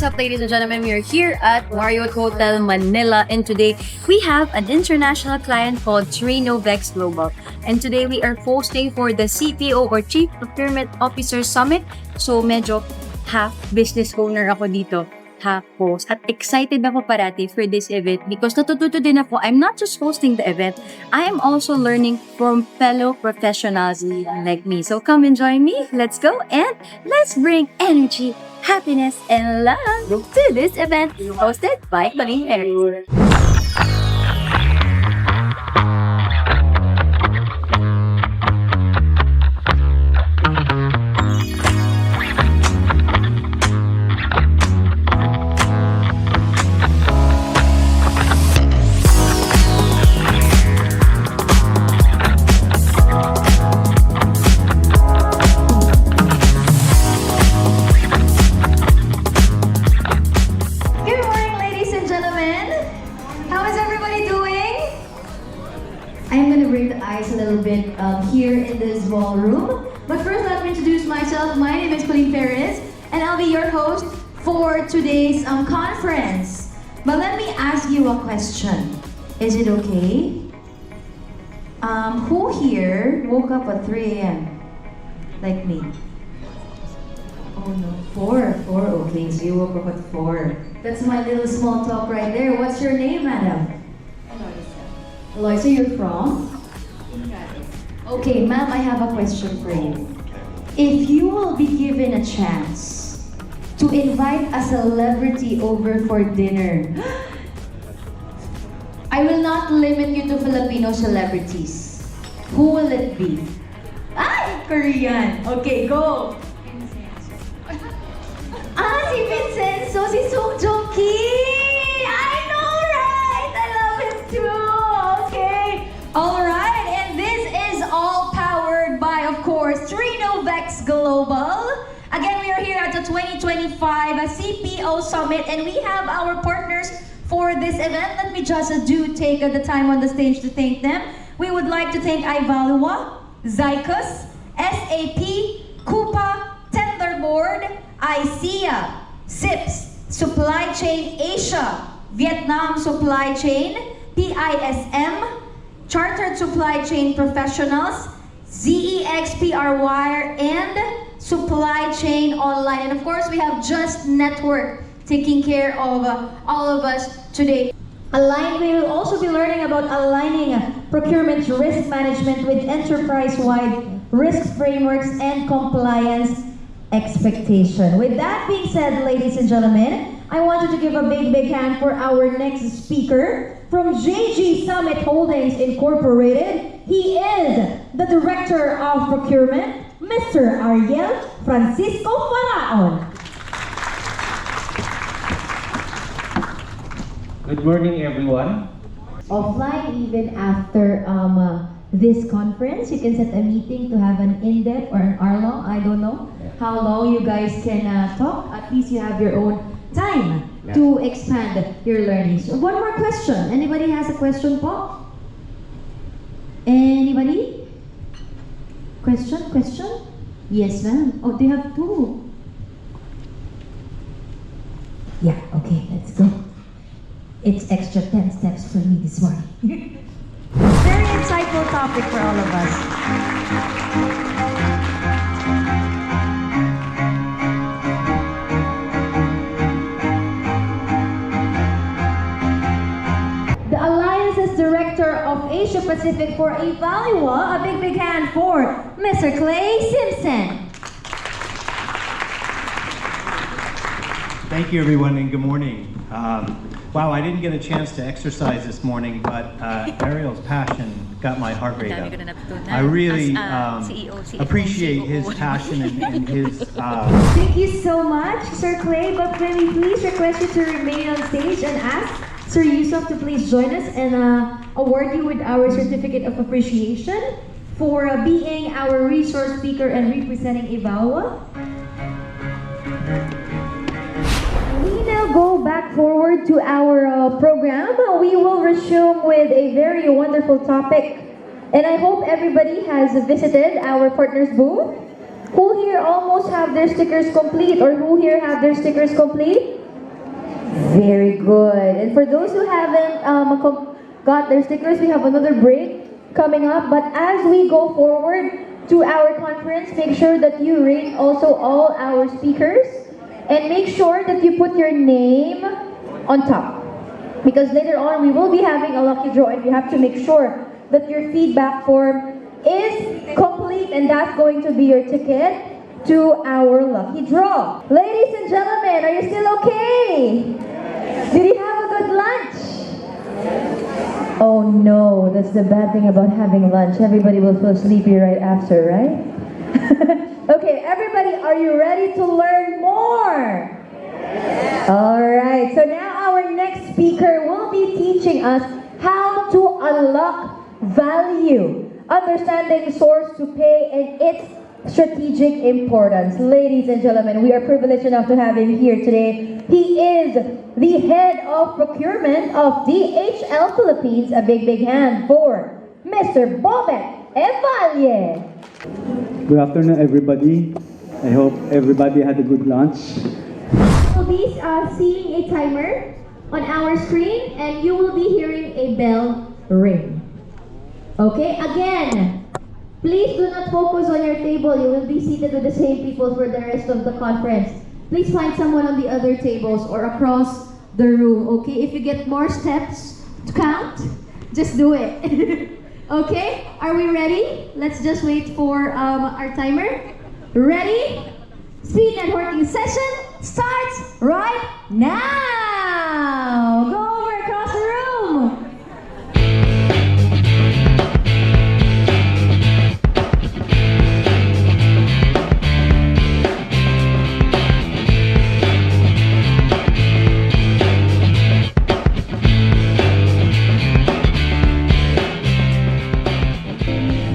What's up, ladies and gentlemen? We are here at Marriott Hotel Manila, and today we have an international client called 3Novex Global. And today we are hosting for the CPO or Chief Procurement Officer Summit. So medyo half business owner ako dito, half host. At excited ako parati for this event because natututo din ako. I'm not just hosting the event, I am also learning from fellow professionals like me. So come and join me. Let's go and let's bring energy, happiness, and love to this event hosted by Coleen Perez. Here in this ballroom. But first, let me introduce myself. My name is Philippine Perez, and I'll be your host for today's conference. But let me ask you a question. Is it okay? Who here woke up at 3 a.m. like me? Oh no, 4. Okay, so you woke up at 4. That's my little small talk right there. What's your name, madam? Eloisa. Eloisa, you're from? Okay, ma'am, I have a question for you. If you will be given a chance to invite a celebrity over for dinner, I will not limit you to Filipino celebrities. Who will it be? Ah, Korean. Okay, go. Si Vincenzo, si Song Joong Ki. I know, right? I love him too. Okay. All right. All powered by, of course, 3Novex Global. Again, we are here at the 2025 CPO Summit, and we have our partners for this event. Let me just take the time on the stage to thank them. We would like to thank Ivalua, Zycus, SAP, Coupa, Tenderboard, ICEA, SIPS, Supply Chain Asia, Vietnam Supply Chain, PISM, Chartered Supply Chain Professionals, ZEX PR Wire, and Supply Chain Online. And of course, we have Just Network taking care of all of us today. We will also be learning about aligning procurement risk management with enterprise-wide risk frameworks and compliance expectation. With that being said, ladies and gentlemen, I wanted to give a big hand for our next speaker from JG Summit Holdings Incorporated. He is the Director of Procurement, Mr. Ariel Francisco Faraon. Good morning, everyone. Offline, even after this conference, you can set a meeting to have an in-depth or an hour-long, I don't know how long you guys can talk. At least you have your own time to expand your learnings. One more question. Anybody has a question, po? Anybody? Question? Yes, ma'am. Oh, they have 2. Yeah, okay, let's go. It's extra 10 steps for me this morning. Very insightful topic for all of us. Director of Asia Pacific for Ivalua. A big hand for Mr. Clay Simpson. Thank you, everyone, and good morning. Wow, I didn't get a chance to exercise this morning, but Ariel's passion got my heart rate up. I really appreciate his passion and his... Thank you so much, Sir Clay, but can we please request you to remain on stage and ask Sir Yusuf to please join us and award you with our certificate of appreciation for being our resource speaker and representing Ivalua. We now go back forward to our program. We will resume with a very wonderful topic, and I hope everybody has visited our partners booth. Who here almost have their stickers complete, or who here have their stickers complete? Very good. And for those who haven't got their stickers, we have another break coming up. But as we go forward to our conference, make sure that you rate also all our speakers and make sure that you put your name on top. Because later on, we will be having a lucky draw and you have to make sure that your feedback form is complete and that's going to be your ticket to our lucky draw. Ladies and gentlemen, are you still okay? Did you have a good lunch? Oh no, that's the bad thing about having lunch. Everybody will feel sleepy right after, right? Okay, everybody, are you ready to learn more? Alright, so now our next speaker will be teaching us how to unlock value, understanding source to pay and its strategic importance. Ladies and gentlemen, we are privileged enough to have him here today. He is the head of procurement of DHL Philippines. A big hand for Mr. Bobet Evalle. Good afternoon, everybody. I hope everybody had a good lunch. We'll be seeing a timer on our screen and you will be hearing a bell ring. Okay, again, please do not focus on your table. You will be seated with the same people for the rest of the conference. Please find someone on the other tables or across the room, okay? If you get more steps to count, just do it. Okay, are we ready? Let's just wait for our timer. Ready? Speed networking session starts right now. Go over across the room.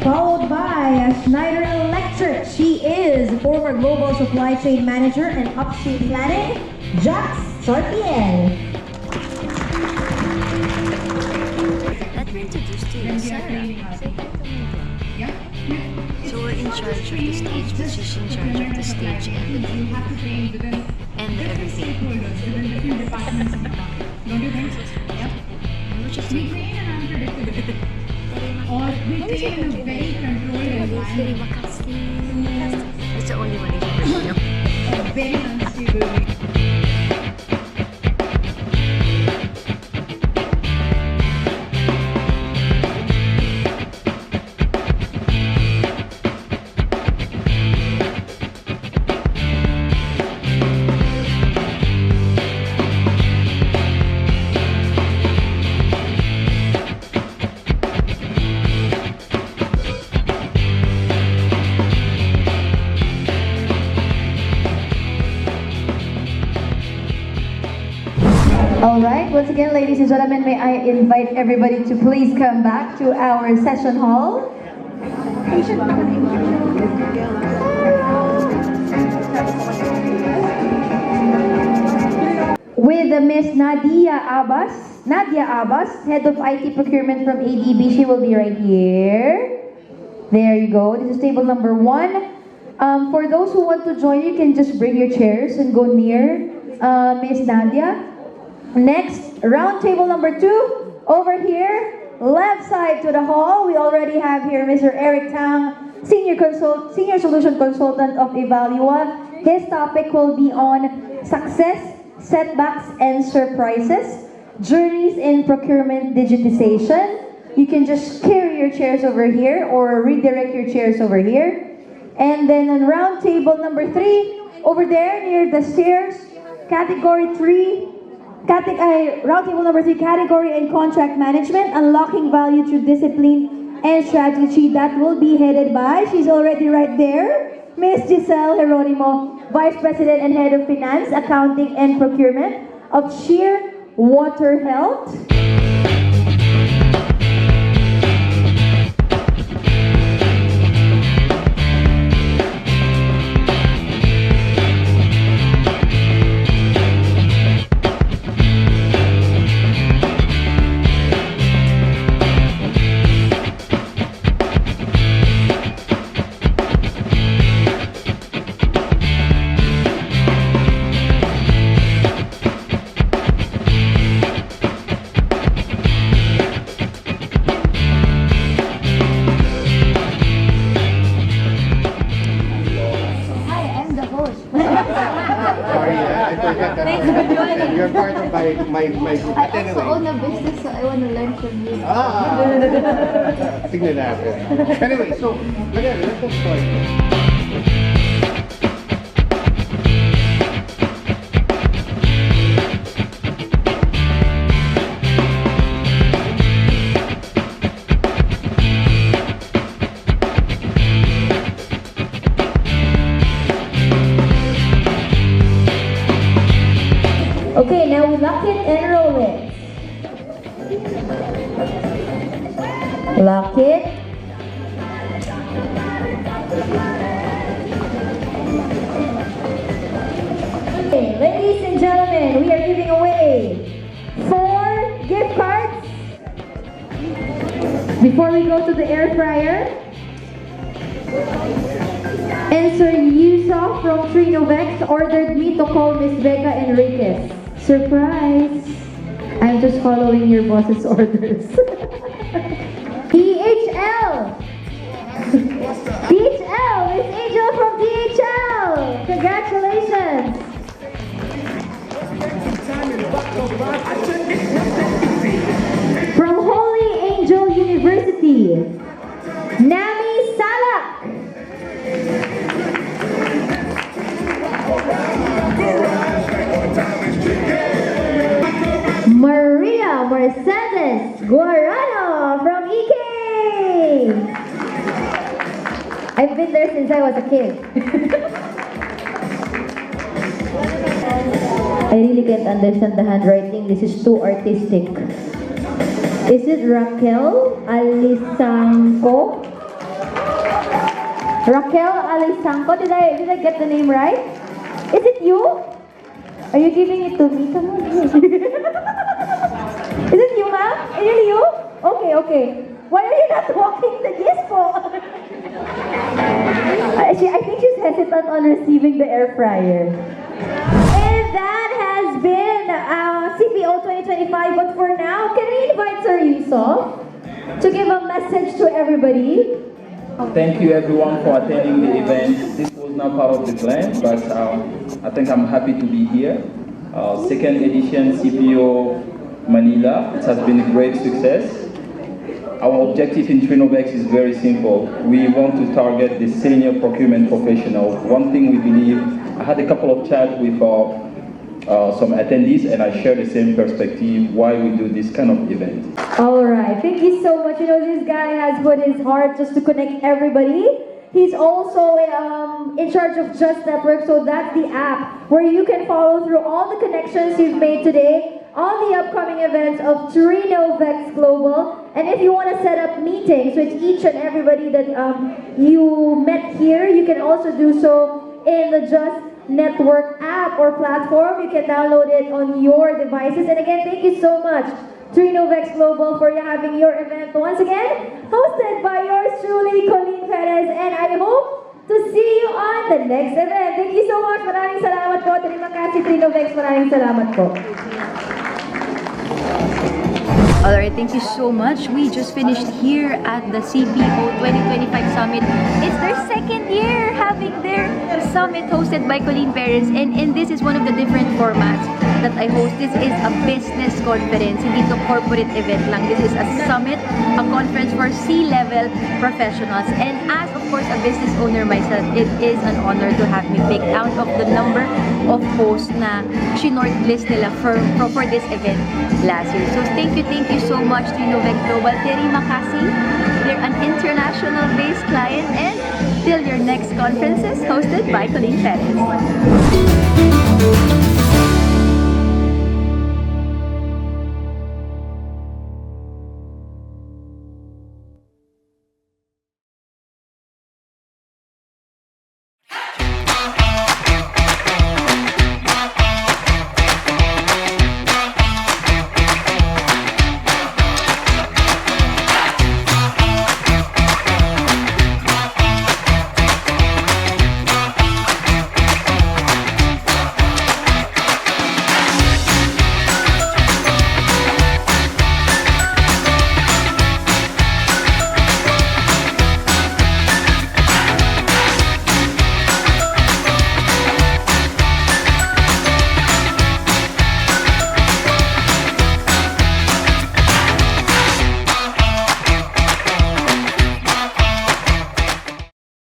Followed by Schneider Electric. She is former global supply chain manager and upstream planning, Jax Sortiel. Let me introduce to you, Sarah. So we're in charge of the stage, but she's in charge of the stage and everything. And we're just doing It's the only one I can Alright, once again, ladies and gentlemen, may I invite everybody to please come back to our session hall. With Miss Nadia Abbas, Head of IT Procurement from ADB. She will be right here. There you go. This is table number 1. For those who want to join, you can just bring your chairs and go near Miss Nadia. Next, round table number 2, over here, left side to the hall. We already have here Mr. Eric Tang, Senior Solution Consultant of Evalua. His topic will be on success, setbacks, and surprises, journeys in procurement digitization. You can just carry your chairs over here or redirect your chairs over here. And then on round table number 3, over there near the stairs, category 3, round table number 3, category and contract management, unlocking value through discipline and strategy. That will be headed by, she's already right there, Miss Giselle Geronimo, Vice President and Head of Finance, Accounting and Procurement of Sheer Water Health. You're part of my group. I But also anyway. own a business, so I want to learn from you. Tignan natin. Anyway, so, again, let us start. Okay, now we lock it and roll it. Lock it. Okay, ladies and gentlemen, we are giving away 4 gift cards. Before we go to the air fryer, answer Yusuf from 3Novex ordered me to call Miss Becca Enriquez. Surprise! I'm just following your boss's orders. DHL! DHL! Miss Angel from DHL! Congratulations! From Holy Angel University, Nami Salak! Maria Mercedes Guarano from EK! I've been there since I was a kid. I really can't understand the handwriting. This is too artistic. Is it Raquel Alisanco? Raquel Alisanco? Did I get the name right? Is it you? Are you giving it to me? Come on. Is it you, ma'am? Is it you? Okay, okay. Why are you not walking the dispo? I think she's hesitant on receiving the air fryer. And that has been CPO 2025. But for now, can we invite Sir Yusuf to give a message to everybody? Thank you everyone for attending the event. This was not part of the plan, but I think I'm happy to be here. Second edition CPO Manila. It has been a great success. Our objective in 3Novex is very simple. We want to target the senior procurement professionals. One thing we believe, I had a couple of chats with some attendees and I share the same perspective why we do this kind of event. All right, thank you so much. You know, this guy has put his heart just to connect everybody. He's also in charge of Just Network, so that's the app where you can follow through all the connections you've made today on the upcoming events of 3Novex Global. And if you want to set up meetings with each and everybody that you met here, you can also do so in the Just Network app or platform. You can download it on your devices. And again, thank you so much, 3Novex Global, for having your event once again, hosted by yours truly, Coleen Perez. And I hope to see you on the next event. Thank you so much. Maraming salamat po. Terima kasih, 3Novex. Maraming salamat po. Alright, thank you so much. We just finished here at the CPO 2025 Summit. It's their second year having their summit hosted by Coleen Perez, and this is one of the different formats that I host. This is a business conference, hindi to corporate event lang. This is a summit, a conference for C-level professionals. And as, of course, a business owner myself, it is an honor to have me picked out of the number of hosts na shortlist nila for this event last year. So thank you so much to 3Novex Global. Terima kasih. They're an international-based client, and till your next conferences hosted by Coleen Perez.